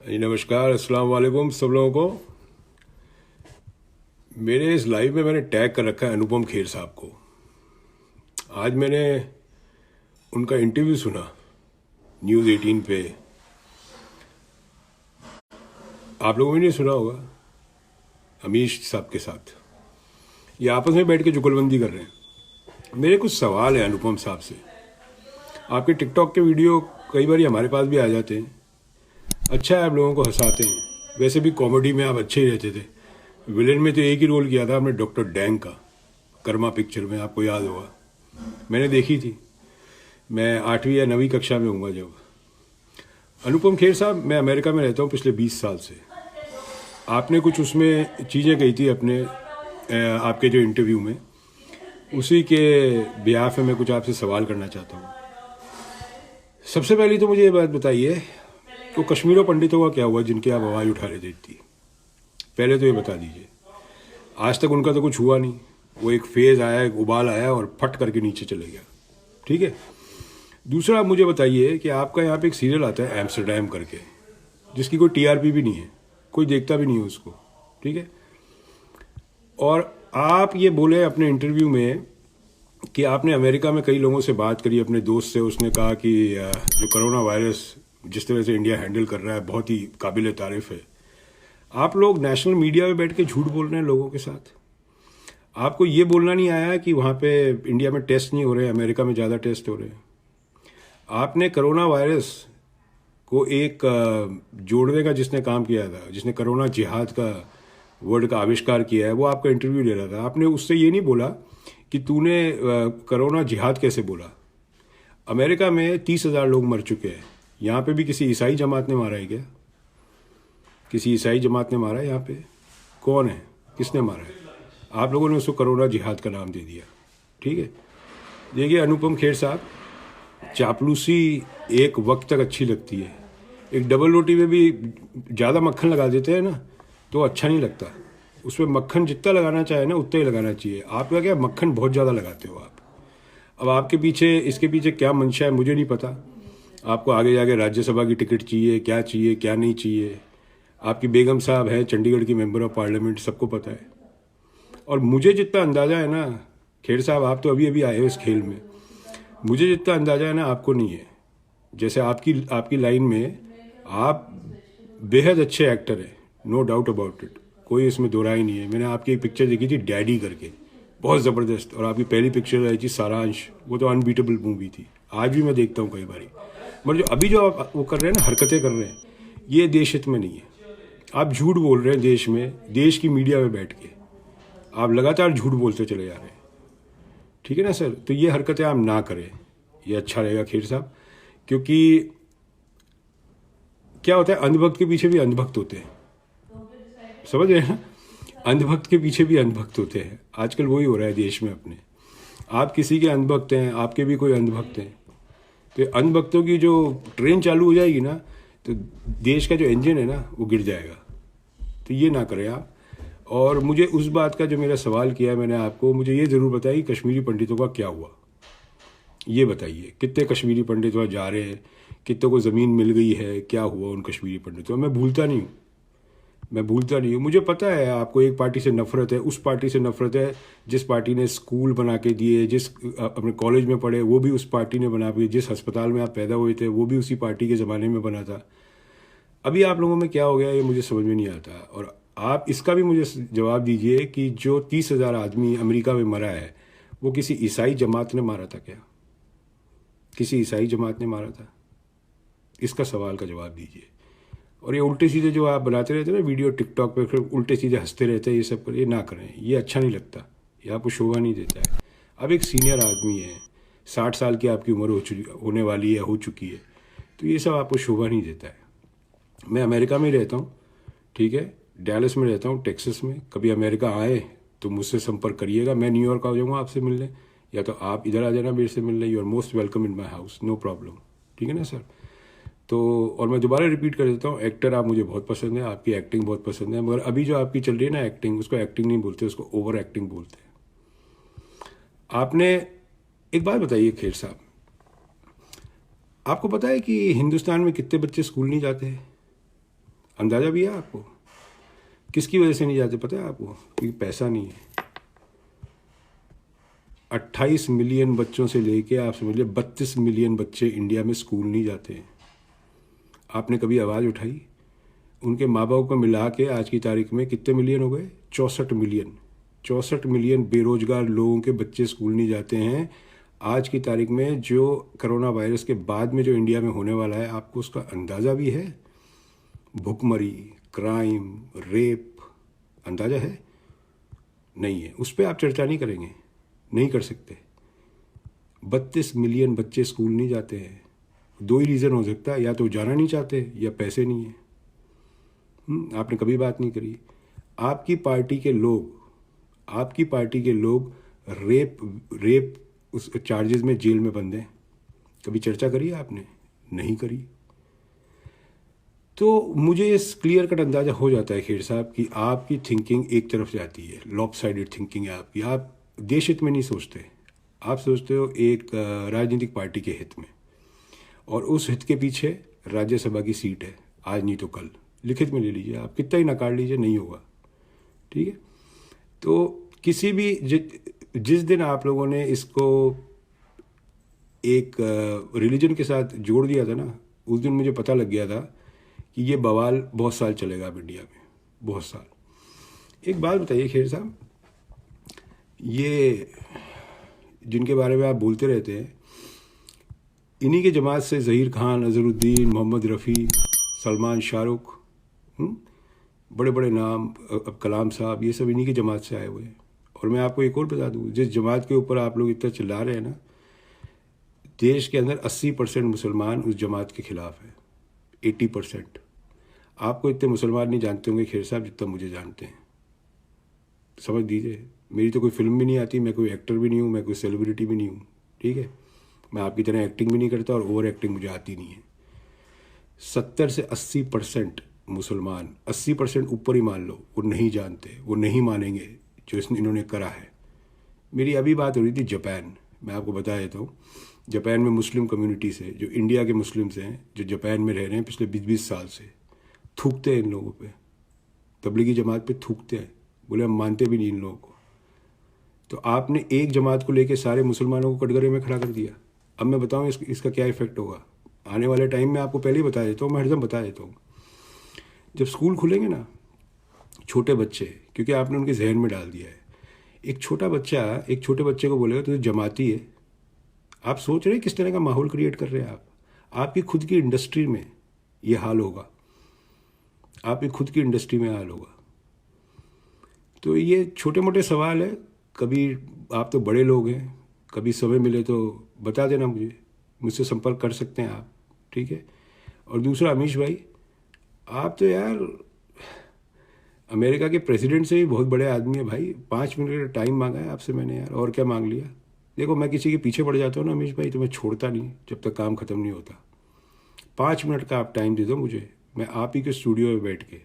जी नमस्कार, अस्सलाम वालेकुम सब लोगों को। मेरे इस लाइव में मैंने टैग कर रखा है अनुपम खेर साहब को। आज मैंने उनका इंटरव्यू सुना न्यूज़ 18 पे। आप लोगों ने नहीं सुना होगा। अमीश साहब के साथ ये आपस में बैठ के जुगलबंदी कर रहे हैं। मेरे कुछ सवाल हैं अनुपम साहब से। आपके टिकटॉक के वीडियो कई बार हमारे पास भी आ जाते हैं। अच्छा है, आप लोगों को हंसाते हैं। वैसे भी कॉमेडी में आप अच्छे ही रहते थे। विलेन में तो एक ही रोल किया था आपने, डॉक्टर डैंग का, कर्मा पिक्चर में, आपको याद होगा। मैंने देखी थी, मैं 8वीं या 9वीं कक्षा में हूँगा जब। अनुपम खेर साहब, मैं अमेरिका में रहता हूँ पिछले 20 साल से। आपने कुछ उसमें चीज़ें कही थी अपने आपके जो इंटरव्यू में, उसी के बिहाफ में मैं कुछ आपसे सवाल करना चाहता हूँ। सबसे पहले तो मुझे ये बात बताइए, तो कश्मीरों पंडितों का क्या हुआ जिनकी आप आवाज़ उठा रहे थे इतनी? पहले तो ये बता दीजिए। आज तक उनका तो कुछ हुआ नहीं। वो एक फेज़ आया, एक उबाल आया और फट करके नीचे चले गया। ठीक है। दूसरा, आप मुझे बताइए कि आपका यहाँ पे एक सीरियल आता है एम्स्टरडैम करके, जिसकी कोई टीआरपी भी नहीं है, कोई देखता भी नहीं है उसको। ठीक है। और आप ये बोले अपने इंटरव्यू में कि आपने अमेरिका में कई लोगों से बात करी, अपने दोस्त से। उसने कहा कि जो कोरोना वायरस जिस तरह से इंडिया हैंडल कर रहा है बहुत ही काबिल तारीफ है। आप लोग नेशनल मीडिया में बैठ के झूठ बोल रहे हैं लोगों के साथ। आपको ये बोलना नहीं आया कि वहाँ पे इंडिया में टेस्ट नहीं हो रहे, अमेरिका में ज़्यादा टेस्ट हो रहे हैं। आपने कोरोना वायरस को एक जोड़ने का जिसने काम किया था, जिसने कोरोना जिहाद का वर्ड का आविष्कार किया है, वो आपका इंटरव्यू ले रहा था। आपने उससे ये नहीं बोला कि तूने कोरोना जिहाद कैसे बोला। अमेरिका में 30,000 लोग मर चुके हैं। यहाँ पे भी किसी ईसाई जमात ने मारा है क्या? किसी ईसाई जमात ने मारा है यहाँ पे? कौन है, किसने मारा है? आप लोगों ने उसको कोरोना जिहाद का नाम दे दिया। ठीक है। देखिए अनुपम खेर साहब, चापलूसी एक वक्त तक अच्छी लगती है। एक डबल रोटी में भी ज़्यादा मक्खन लगा देते हैं ना, तो अच्छा नहीं लगता। उसमें मक्खन जितना लगाना चाहे ना उतना ही लगाना चाहिए। आपका क्या, मक्खन बहुत ज़्यादा लगाते हो आप। अब आपके पीछे, इसके पीछे क्या मंशा है मुझे नहीं पता। आपको आगे जाके राज्यसभा की टिकट चाहिए, क्या नहीं चाहिए। आपकी बेगम साहब हैं चंडीगढ़ की मेंबर ऑफ पार्लियामेंट, सबको पता है। और मुझे जितना अंदाज़ा है ना, खेर साहब आप तो अभी अभी आए हो इस खेल में, मुझे जितना अंदाज़ा है ना आपको नहीं है। जैसे आपकी आपकी लाइन में आप बेहद अच्छे एक्टर हैं, नो डाउट अबाउट इट, कोई इसमें दो राय नहीं है। मैंने आपकी एक पिक्चर देखी थी डैडी करके, बहुत ज़बरदस्त। और आपकी पहली पिक्चर आई थी सारांश, वो तो अनबीटेबल मूवी थी। आज भी मैं देखता हूँ कई बारी। मगर जो अभी जो आप वो कर रहे हैं ना, हरकतें कर रहे हैं, ये देश हित में नहीं है। आप झूठ बोल रहे हैं देश में, देश की मीडिया में बैठ के आप लगातार झूठ बोलते चले जा रहे हैं। ठीक है ना सर? तो ये हरकतें आप ना करें, ये अच्छा रहेगा खेर साहब। क्योंकि क्या होता है, अंधभक्त के पीछे भी अंधभक्त होते हैं, समझ रहे हैं ना? अंधभक्त के पीछे भी अंधभक्त होते हैं। आजकल वही हो रहा है देश में अपने। आप किसी के अंधभक्त हैं, आपके भी कोई अंधभक्त हैं। तो अंधभक्तों की जो ट्रेन चालू हो जाएगी ना, तो देश का जो इंजन है ना वो गिर जाएगा। तो ये ना करें आप। और मुझे उस बात का जो मेरा सवाल किया है मैंने आपको, मुझे ये ज़रूर बताइए कश्मीरी पंडितों का क्या हुआ। ये बताइए कितने कश्मीरी पंडित वहाँ जा रहे हैं, कितनों को ज़मीन मिल गई है, क्या हुआ उन कश्मीरी पंडितों? मैं भूलता नहीं हूँ, मैं भूलता नहीं हूँ। मुझे पता है आपको एक पार्टी से नफरत है, उस पार्टी से नफरत है जिस पार्टी ने स्कूल बना के दिए, जिस अपने कॉलेज में पढ़े वो भी उस पार्टी ने बना के, जिस अस्पताल में आप पैदा हुए थे वो भी उसी पार्टी के ज़माने में बना था। अभी आप लोगों में क्या हो गया ये मुझे समझ में नहीं आता। और आप इसका भी मुझे जवाब दीजिए कि जो 30,000 आदमी अमेरिका में मरा है, वो किसी ईसाई जमात ने मारा था क्या? किसी ईसाई जमात ने मारा था? इसका सवाल का जवाब दीजिए। और ये उल्टे सीधे जो आप बनाते रहते हैं ना वीडियो टिकटॉक पे, फिर उल्टे सीधे हंसते रहते हैं, ये सब ये ना करें, ये अच्छा नहीं लगता, ये आपको शोभा नहीं देता है। अब एक सीनियर आदमी है, 60 साल की आपकी उम्र होने वाली है, हो चुकी है, तो ये सब आपको शोभा नहीं देता है। मैं अमेरिका में ही रहता हूँ, ठीक है, डैलस में रहता हूँ, टेक्सास में। कभी अमेरिका आए तो मुझसे संपर्क करिएगा। मैं न्यूयॉर्क आ जाऊँगा आपसे मिलने, या तो आप इधर आ जाना मेरे से मिलने। You are most welcome in my house, no problem. ठीक है ना सर? तो और मैं दोबारा रिपीट कर देता हूँ, एक्टर आप मुझे बहुत पसंद है, आपकी एक्टिंग बहुत पसंद है, मगर अभी जो आपकी चल रही है ना एक्टिंग, उसको एक्टिंग नहीं बोलते, उसको ओवर एक्टिंग बोलते हैं। आपने एक बात बताइए खेर साहब, आपको पता है कि हिंदुस्तान में कितने बच्चे स्कूल नहीं जाते हैं? अंदाज़ा भी है आपको? किसकी वजह से नहीं जाते पता है आपको? क्योंकि पैसा नहीं है। 28 मिलियन बच्चों से लेके आप समझ लीजिए 32 मिलियन बच्चे इंडिया में स्कूल नहीं जाते हैं। आपने कभी आवाज़ उठाई? उनके माँ बाप को मिला के आज की तारीख में कितने मिलियन हो गए? 64 मिलियन। 64 मिलियन बेरोजगार लोगों के बच्चे स्कूल नहीं जाते हैं आज की तारीख में। जो कोरोना वायरस के बाद में जो इंडिया में होने वाला है, आपको उसका अंदाज़ा भी है? भुखमरी, क्राइम, रेप, अंदाज़ा है? नहीं है। उस पर आप चर्चा नहीं करेंगे, नहीं कर सकते। 32 मिलियन बच्चे स्कूल नहीं जाते हैं। दो ही रीज़न हो सकता है, या तो जाना नहीं चाहते या पैसे नहीं है। आपने कभी बात नहीं करी। आपकी पार्टी के लोग रेप उस चार्जेस में जेल में बंद हैं। कभी चर्चा करी आपने? नहीं करी। तो मुझे इस क्लियर कट अंदाज़ा हो जाता है खेर साहब कि आपकी थिंकिंग एक तरफ जाती है, लॉपसाइडेड थिंकिंग है आपकी। आप देश हित में नहीं सोचते, आप सोचते हो एक राजनीतिक पार्टी के हित में, और उस हित के पीछे राज्यसभा की सीट है, आज नहीं तो कल। लिखित में ले लीजिए, आप कितना ही नकार लीजिए, नहीं होगा। ठीक है? तो किसी भी जिस दिन आप लोगों ने इसको एक रिलीजन के साथ जोड़ दिया था ना, उस दिन मुझे पता लग गया था कि ये बवाल बहुत साल चलेगा अब इंडिया में, बहुत साल। एक बात बताइए खेर साहब, ये जिनके बारे में आप बोलते रहते हैं, इन्हीं के जमात से ज़हीर खान, अज़हरुद्दीन, मोहम्मद रफ़ी, सलमान, शाहरुख, बड़े बड़े नाम, अब कलाम साहब, ये सब इन्हीं की जमात से आए हुए हैं। और मैं आपको एक और बता दूँ, जिस जमात के ऊपर आप लोग इतना चिल्ला रहे हैं ना, देश के अंदर 80% मुसलमान उस जमात के ख़िलाफ़ है। 80%। आपको इतने मुसलमान नहीं जानते होंगे खेर साहब जितना मुझे जानते हैं, समझ दीजिए। मेरी तो कोई फिल्म भी नहीं आती, मैं कोई एक्टर भी नहीं हूँ, मैं कोई सेलिब्रिटी भी नहीं हूँ। ठीक है? मैं आपकी तरह एक्टिंग भी नहीं करता, और ओवर एक्टिंग मुझे आती नहीं है। 70 से 80% मुसलमान, 80% ऊपर ही मान लो, वो नहीं जानते, वो नहीं मानेंगे जो इन्होंने करा है। मेरी अभी बात हो रही थी जापान, मैं आपको बता देता हूँ। जापान में मुस्लिम कम्युनिटी से, जो इंडिया के मुस्लिम्स हैं, जो जापान में रह रहे हैं पिछले 20-20 साल से, थूकते हैं इन लोगों पे, तबलीगी जमात पे थूकते हैं, बोले हम मानते भी नहीं इन लोगों को। तो आपने एक जमात को लेके सारे मुसलमानों को कटघरे में खड़ा कर दिया। अब मैं बताऊँ इसका क्या इफेक्ट होगा आने वाले टाइम में, आपको पहले ही बता देता हूँ, मैं हरदम बता देता हूँ। जब स्कूल खुलेंगे ना, छोटे बच्चे, क्योंकि आपने उनके जहन में डाल दिया है, एक छोटा बच्चा एक छोटे बच्चे को बोलेगा तो जमाती है। आप सोच रहे हैं किस तरह का माहौल क्रिएट कर रहे हैं आप? आपकी खुद की इंडस्ट्री में ये हाल होगा, आपकी खुद की इंडस्ट्री में हाल होगा। तो ये छोटे मोटे सवाल है, कभी आप तो बड़े लोग हैं, कभी समय मिले तो बता देना मुझसे संपर्क कर सकते हैं आप। ठीक है? और दूसरा, अमीश भाई, आप तो यार अमेरिका के प्रेसिडेंट से भी बहुत बड़े आदमी है भाई। 5 मिनट का टाइम मांगा है आपसे मैंने यार, और क्या मांग लिया? देखो, मैं किसी के पीछे पड़ जाता हूँ ना अमीश भाई, तो मैं छोड़ता नहीं जब तक काम ख़त्म नहीं होता। 5 मिनट का आप टाइम दे दो मुझे, मैं आप ही के स्टूडियो में बैठ के,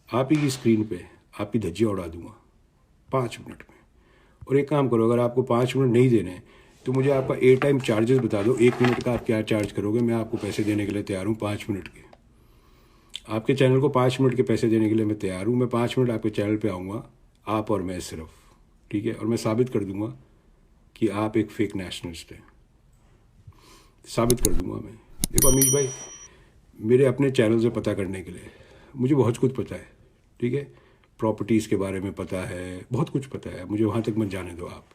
आप ही की स्क्रीन पे आपकी धज्जियाँ उड़ा दूंगा 5 मिनट में। और एक काम करो, अगर आपको 5 मिनट नहीं देने हैं तो मुझे आपका एयर टाइम चार्जेस बता दो, 1 मिनट का आप क्या चार्ज करोगे। मैं आपको पैसे देने के लिए तैयार हूँ 5 मिनट के। आपके चैनल को 5 मिनट के पैसे देने के लिए मैं तैयार हूँ। मैं 5 मिनट आपके चैनल पे आऊँगा, आप और मैं सिर्फ। ठीक है? और मैं साबित कर दूंगा कि आप एक फेक नेशनलिस्ट हैं, साबित कर दूंगा मैं। देखो अमीश भाई, मेरे अपने चैनल से पता करने के लिए मुझे बहुत कुछ पता है। ठीक है? प्रॉपर्टीज़ के बारे में पता है, बहुत कुछ पता है मुझे, वहाँ तक मत जाने दो आप।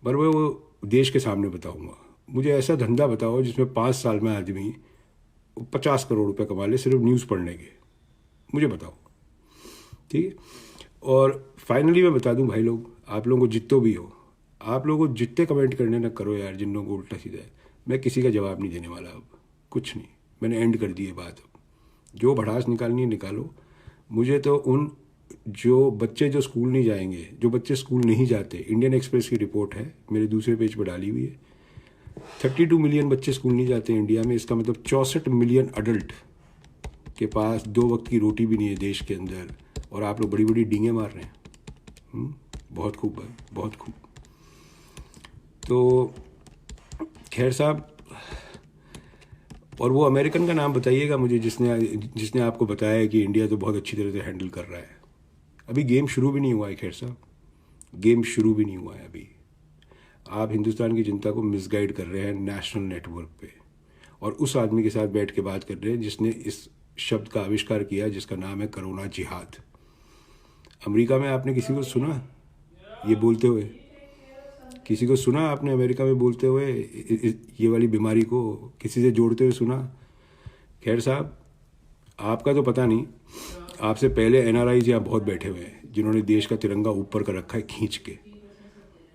पर वो देश के सामने बताऊँगा। मुझे ऐसा धंधा बताओ जिसमें 5 साल में आदमी 50 करोड़ रुपए कमा ले सिर्फ न्यूज़ पढ़ने के, मुझे बताओ। ठीक है? और फाइनली मैं बता दूं भाई लोग, आप लोगों को जितने भी हो, आप लोगों को जितने कमेंट करने ना करो यार, जिन लोगों को उल्टा सीधा है, मैं किसी का जवाब नहीं देने वाला अब, कुछ नहीं। मैंने एंड कर दी है बात। अब जो भड़ास निकालनी है निकालो। मुझे तो उन जो बच्चे जो स्कूल नहीं जाएंगे, जो बच्चे स्कूल नहीं जाते, इंडियन एक्सप्रेस की रिपोर्ट है, मेरे दूसरे पेज पर डाली हुई है, 32 मिलियन बच्चे स्कूल नहीं जाते इंडिया में। इसका मतलब 64 मिलियन अडल्ट के पास 2 वक्त की रोटी भी नहीं है देश के अंदर, और आप लोग बड़ी बड़ी डींगे मार रहे हैं। बहुत खूब भाई, बहुत खूब। तो खैर साहब, और वो अमेरिकन का नाम बताइएगा मुझे जिसने जिसने आपको बताया कि इंडिया तो बहुत अच्छी तरह से हैंडल कर रहा है। अभी गेम शुरू भी नहीं हुआ है खैर साहब, गेम शुरू भी नहीं हुआ है अभी। आप हिंदुस्तान की जनता को मिसगाइड कर रहे हैं नेशनल नेटवर्क पे, और उस आदमी के साथ बैठ के बात कर रहे हैं जिसने इस शब्द का आविष्कार किया जिसका नाम है कोरोना जिहाद। अमेरिका में आपने किसी को सुना ये बोलते हुए? किसी को सुना आपने अमेरिका में बोलते हुए ये वाली बीमारी को किसी से जोड़ते हुए सुना? खैर साहब, आपका तो पता नहीं, आपसे पहले एनआरआईज यहाँ बहुत बैठे हुए हैं जिन्होंने देश का तिरंगा ऊपर कर रखा है खींच के।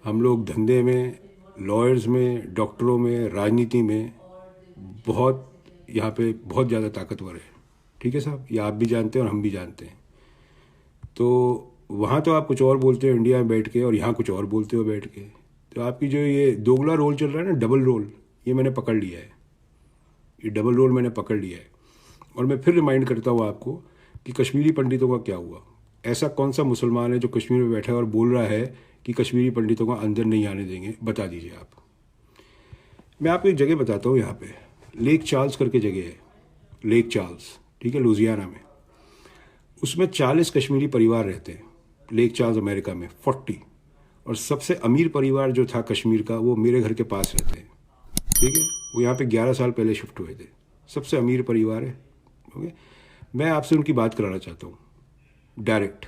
हम लोग धंधे में, लॉयर्स में, डॉक्टरों में, राजनीति में बहुत यहाँ पे बहुत ज़्यादा ताकतवर है। ठीक है साहब, ये आप भी जानते हैं और हम भी जानते हैं। तो वहाँ तो आप कुछ और बोलते हो इंडिया में बैठ के, और यहाँ कुछ और बोलते हो बैठ के। तो आपकी जो ये दोगला रोल चल रहा है ना, डबल रोल, ये मैंने पकड़ लिया है। ये डबल रोल मैंने पकड़ लिया है। और मैं फिर रिमाइंड करता हूँ आपको कि कश्मीरी पंडितों का क्या हुआ। ऐसा कौन सा मुसलमान है जो कश्मीर में बैठा है और बोल रहा है कि कश्मीरी पंडितों को अंदर नहीं आने देंगे? बता दीजिए आप। मैं आपको एक जगह बताता हूँ, यहाँ पे लेक चार्ल्स करके जगह है, लेक चार्ल्स, ठीक है, लुजियाना में। उसमें 40 कश्मीरी परिवार रहते हैं, लेक चार्ल्स अमेरिका में 40। और सबसे अमीर परिवार जो था कश्मीर का वो मेरे घर के पास रहते हैं। ठीक है, वो यहाँ पे 11 साल पहले शिफ्ट हुए थे। सबसे अमीर परिवार है। ओके, मैं आपसे उनकी बात कराना चाहता हूँ डायरेक्ट।